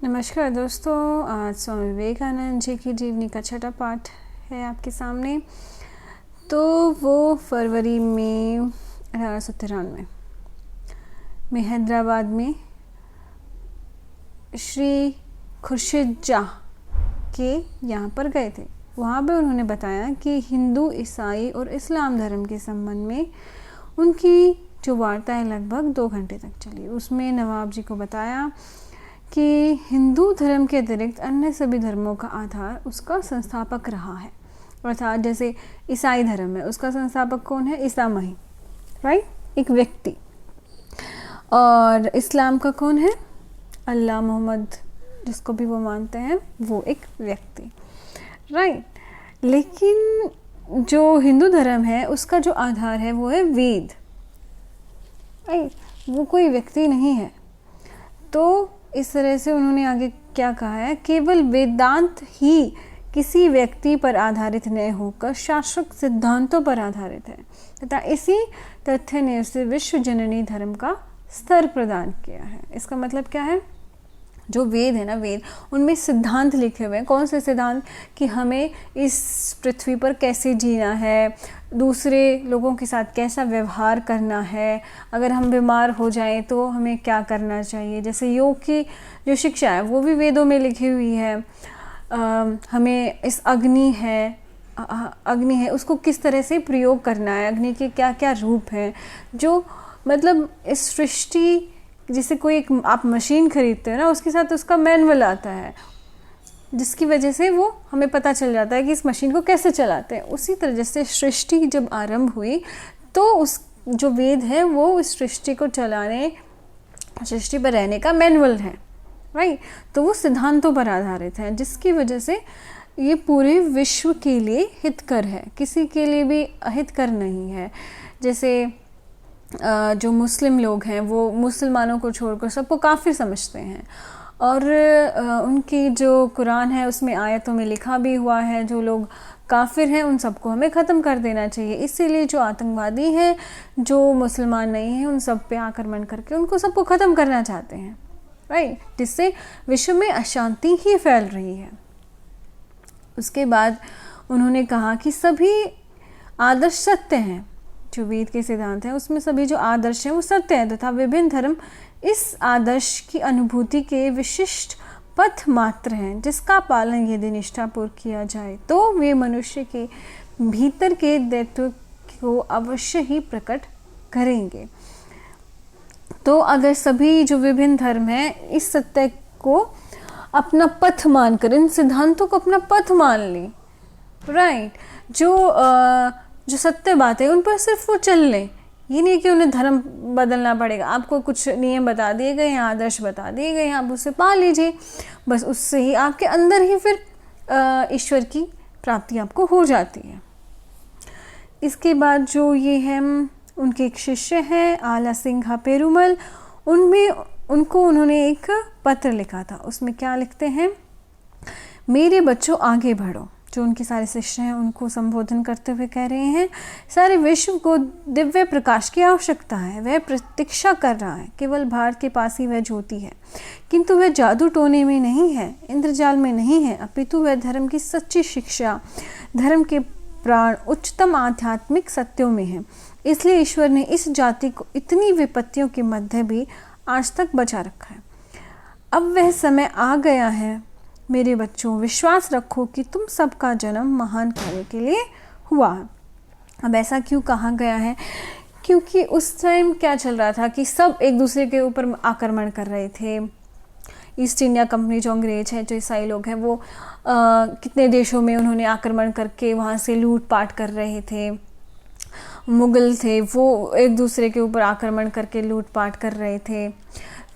नमस्कार दोस्तों, आज स्वामी विवेकानंद जी की जीवनी का छठा पाठ है आपके सामने। तो वो फरवरी में 1893 में हैदराबाद में श्री खुर्शीद शाह के यहाँ पर गए थे। वहाँ पे उन्होंने बताया कि हिंदू, ईसाई और इस्लाम धर्म के संबंध में उनकी जो वार्ता है लगभग 2 घंटे तक चली। उसमें नवाब जी को बताया कि हिंदू धर्म के अतिरिक्त अन्य सभी धर्मों का आधार उसका संस्थापक रहा है। अर्थात जैसे ईसाई धर्म है, उसका संस्थापक कौन है? ईसा मसीह, राइट, एक व्यक्ति। और इस्लाम का कौन है? अल्लाह, मोहम्मद, जिसको भी वो मानते हैं, वो एक व्यक्ति, राइट। लेकिन जो हिंदू धर्म है उसका जो आधार है वो है वेद, राइट, वो कोई व्यक्ति नहीं है। तो इस तरह से उन्होंने आगे क्या कहा है, केवल वेदांत ही किसी व्यक्ति पर आधारित न होकर शास्त्रोक्त सिद्धांतों पर आधारित है तथा इसी तथ्य ने उसे विश्व जननी धर्म का स्तर प्रदान किया है। इसका मतलब क्या है? जो वेद है ना, वेद, उनमें सिद्धांत लिखे हुए हैं। कौन से सिद्धांत? कि हमें इस पृथ्वी पर कैसे जीना है, दूसरे लोगों के साथ कैसा व्यवहार करना है, अगर हम बीमार हो जाएं तो हमें क्या करना चाहिए। जैसे योग की जो शिक्षा है वो भी वेदों में लिखी हुई है। हमें इस अग्नि है उसको किस तरह से प्रयोग करना है, अग्नि के क्या क्या रूप हैं। जो मतलब इस सृष्टि, जैसे कोई एक आप मशीन खरीदते हो ना, उसके साथ उसका मैनुअल आता है, जिसकी वजह से वो हमें पता चल जाता है कि इस मशीन को कैसे चलाते हैं। उसी तरह जैसे सृष्टि जब आरंभ हुई तो उस जो वेद है वो उस सृष्टि को चलाने, सृष्टि पर रहने का मैनुअल है, राइट। तो वो सिद्धांतों पर आधारित है, जिसकी वजह से ये पूरे विश्व के लिए हितकर है, किसी के लिए भी अहितकर नहीं है। जैसे जो मुस्लिम लोग हैं वो मुसलमानों को छोड़कर सबको काफिर समझते हैं, और उनकी जो कुरान है उसमें आयतों में लिखा भी हुआ है जो लोग काफिर हैं उन सबको हमें ख़त्म कर देना चाहिए। इसीलिए जो आतंकवादी हैं, जो मुसलमान नहीं हैं, उन सब पे आक्रमण करके उनको सबको ख़त्म करना चाहते हैं, राइट, जिससे विश्व में अशांति ही फैल रही है। उसके बाद उन्होंने कहा कि सभी आदर्श सत्य हैं, जो वेद के सिद्धांत हैं उसमें सभी जो आदर्श हैं वो सत्य हैं तथा विभिन्न धर्म इस आदर्श की अनुभूति के विशिष्ट पथ मात्र हैं, जिसका पालन यदि निष्ठापूर्वक किया जाए तो वे मनुष्य के भीतर के दायित्व को अवश्य ही प्रकट करेंगे। तो अगर सभी जो विभिन्न धर्म हैं इस सत्य को अपना पथ मानकर, इन सिद्धांतों को अपना पथ मान लें, राइट, जो सत्य बातें उन पर सिर्फ वो चल लें। ये नहीं कि उन्हें धर्म बदलना पड़ेगा, आपको कुछ नियम बता दिए गए हैं, आदर्श बता दिए गए हैं, आप उसे पा लीजिए, बस उससे ही आपके अंदर ही फिर ईश्वर की प्राप्ति आपको हो जाती है। इसके बाद जो ये है, उनके एक शिष्य हैं आला सिंघा पेरुमल, उनको उन्होंने एक पत्र लिखा था। उसमें क्या लिखते हैं? मेरे बच्चों आगे बढ़ो। जो उनके सारे शिष्य हैं उनको संबोधन करते हुए कह रहे हैं, सारे विश्व को दिव्य प्रकाश की आवश्यकता है, वह प्रतीक्षा कर रहा है। केवल भारत के पास ही वह ज्योति है, किंतु वह जादू टोने में नहीं है, इंद्रजाल में नहीं है, अपितु वह धर्म की सच्ची शिक्षा, धर्म के प्राण उच्चतम आध्यात्मिक सत्यों में है। इसलिए ईश्वर ने इस जाति को इतनी विपत्तियों के मध्य भी आज तक बचा रखा है। अब वह समय आ गया है मेरे बच्चों, विश्वास रखो कि तुम सबका जन्म महान कार्य के लिए हुआ है। अब ऐसा क्यों कहा गया है? क्योंकि उस टाइम क्या चल रहा था कि सब एक दूसरे के ऊपर आक्रमण कर रहे थे। ईस्ट इंडिया कंपनी जो अंग्रेज हैं, जो ईसाई लोग हैं, वो कितने देशों में उन्होंने आक्रमण करके वहाँ से लूटपाट कर रहे थे। मुगल थे, वो एक दूसरे के ऊपर आक्रमण करके लूटपाट कर रहे थे।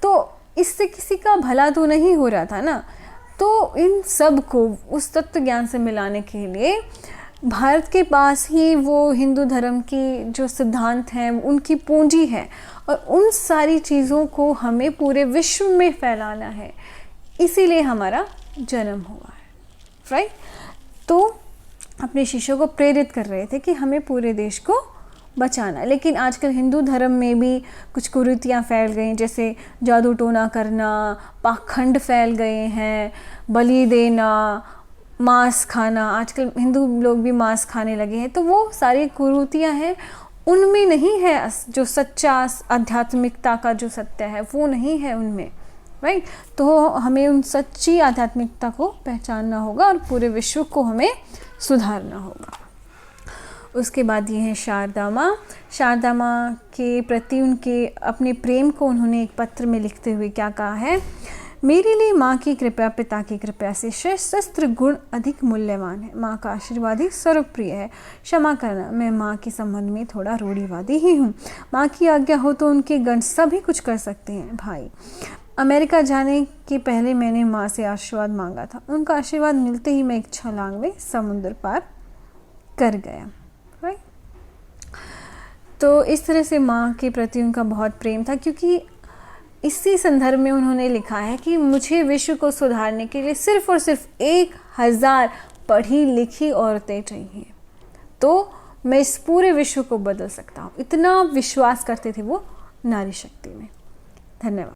तो इससे किसी का भला तो नहीं हो रहा था ना। तो इन सब को उस तत्व ज्ञान से मिलाने के लिए भारत के पास ही वो हिंदू धर्म की जो सिद्धांत हैं उनकी पूंजी है, और उन सारी चीज़ों को हमें पूरे विश्व में फैलाना है। इसीलिए हमारा जन्म हुआ है, राइट। तो अपने शिष्यों को प्रेरित कर रहे थे कि हमें पूरे देश को बचाना। लेकिन आजकल हिंदू धर्म में भी कुछ कुरीतियाँ फैल गई, जैसे जादू टोना करना, पाखंड फैल गए हैं, बलि देना, मांस खाना। आजकल हिंदू लोग भी मांस खाने लगे हैं। तो वो सारी कुरीतियाँ हैं, उनमें नहीं है जो सच्चा आध्यात्मिकता का जो सत्य है वो नहीं है उनमें, राइट। तो हमें उन सच्ची आध्यात्मिकता को पहचानना होगा और पूरे विश्व को हमें सुधारना होगा। उसके बाद ये है शारदा माँ। शारदा माँ के प्रति उनके अपने प्रेम को उन्होंने एक पत्र में लिखते हुए क्या कहा है, मेरे लिए माँ की कृपा पिता की कृपा से शस्त्र गुण अधिक मूल्यवान है। माँ का आशीर्वाद ही सर्वप्रिय है। क्षमा करना, मैं माँ के संबंध में थोड़ा रूढ़िवादी ही हूँ। माँ की आज्ञा हो तो उनके गण सभी कुछ कर सकते हैं। भाई, अमेरिका जाने के पहले मैंने माँ से आशीर्वाद मांगा था। उनका आशीर्वाद मिलते ही मैं एक छलांग में समुद्र पार कर गया, राइट। तो इस तरह से माँ के प्रति उनका बहुत प्रेम था, क्योंकि इसी संदर्भ में उन्होंने लिखा है कि मुझे विश्व को सुधारने के लिए सिर्फ और सिर्फ 1000 पढ़ी लिखी औरतें चाहिए, तो मैं इस पूरे विश्व को बदल सकता हूँ। इतना विश्वास करते थे वो नारी शक्ति में। धन्यवाद।